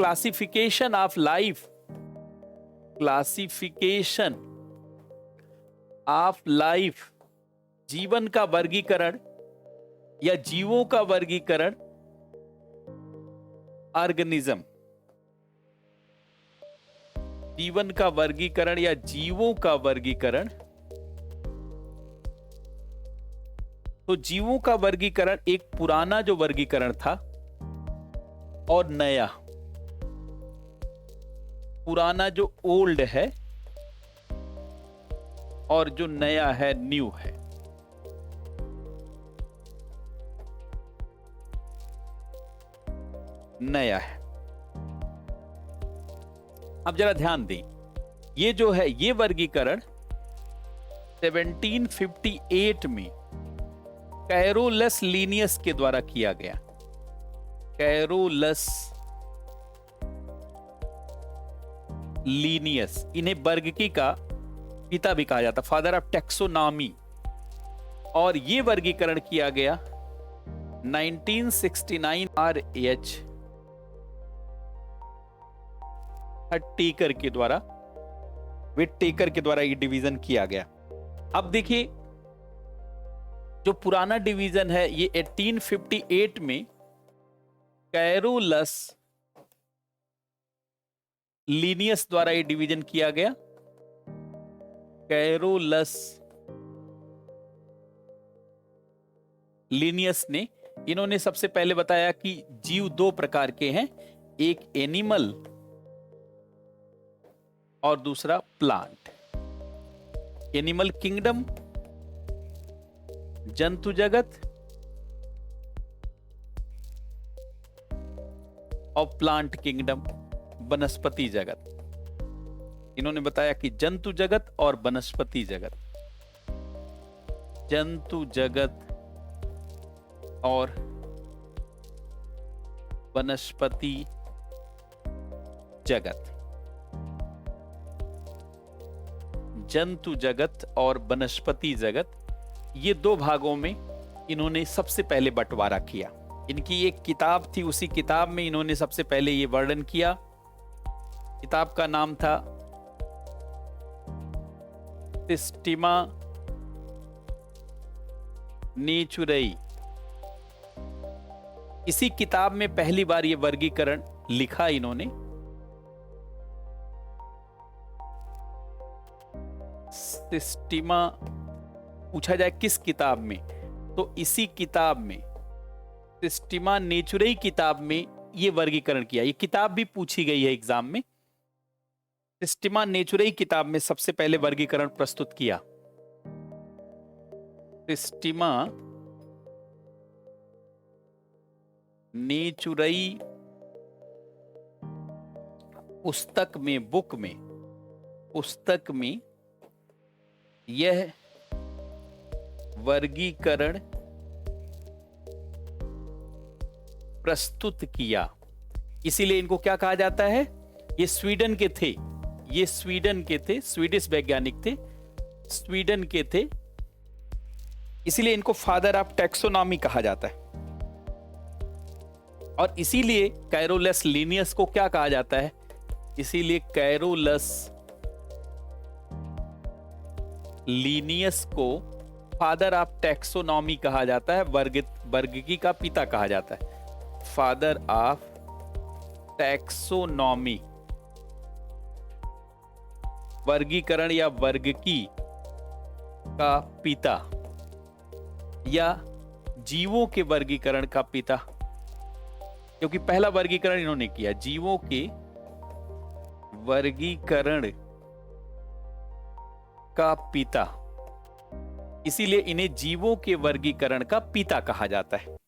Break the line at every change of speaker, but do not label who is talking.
Classification of life, classification of life, जीवन का वर्गीकरण या जीवों का वर्गीकरण, ऑर्गेनिज्म, जीवन का वर्गीकरण या जीवों का वर्गीकरण। तो जीवों का वर्गीकरण एक पुराना जो वर्गीकरण था और नया, पुराना जो ओल्ड है और जो नया है न्यू है। नया है। अब जरा ध्यान दें, ये जो है ये वर्गीकरण 1758 में कैरोलस लीनियस के द्वारा किया गया। कैरोलस लीनियस, इन्हें वर्गीकी का पिता भी कहा जाता, फादर ऑफ टैक्सोनॉमी। और ये वर्गीकरण किया गया 1969 RH टेकर के द्वारा, विट टेकर के द्वारा ये डिवीजन किया गया। अब देखिए, जो पुराना डिवीजन है ये 1858 में कैरोलस लीनियस द्वारा ये डिवीजन किया गया। कैरोलस लीनियस ने, इन्होंने सबसे पहले बताया कि जीव दो प्रकार के हैं, एक एनिमल और दूसरा प्लांट। एनिमल किंगडम, जंतु जगत, और प्लांट किंगडम, वनस्पति जगत। इन्होंने बताया कि जंतु जगत और वनस्पति जगत, जंतु जगत और वनस्पति जगत, जंतु जगत और वनस्पति जगत, ये दो भागों में इन्होंने सबसे पहले बंटवारा किया। इनकी एक किताब थी, उसी किताब में इन्होंने सबसे पहले ये वर्णन किया। किताब का नाम था सिस्टीमा नेचुरई। इसी किताब में पहली बार ये वर्गीकरण लिखा इन्होंने। सिस्टीमा पूछा जाए किस किताब में, तो इसी किताब में, सिस्टीमा नेचुरई किताब में ये वर्गीकरण किया। ये किताब भी पूछी गई है एग्जाम में। सिस्टीमा नेचुरई किताब में सबसे पहले वर्गीकरण प्रस्तुत किया। सिस्टीमा नेचुरई पुस्तक में, बुक में, पुस्तक में यह वर्गीकरण प्रस्तुत किया। इसीलिए इनको क्या कहा जाता है, ये स्वीडन के थे, ये स्वीडन के थे, स्वीडिश वैज्ञानिक थे, स्वीडन के थे, इसीलिए इनको फादर ऑफ टैक्सोनॉमी कहा जाता है। और इसीलिए कैरोलस लीनियस को क्या कहा जाता है, इसीलिए कैरोलस लीनियस को फादर ऑफ टैक्सोनॉमी कहा जाता है, वर्गीकी का पिता कहा जाता है। फादर ऑफ टैक्सोनॉमी, वर्गीकरण या वर्गीकी का पिता या जीवों के वर्गीकरण का पिता, क्योंकि पहला वर्गीकरण इन्होंने किया, जीवों के वर्गीकरण का पिता, इसीलिए इन्हें जीवों के वर्गीकरण का पिता कहा जाता है।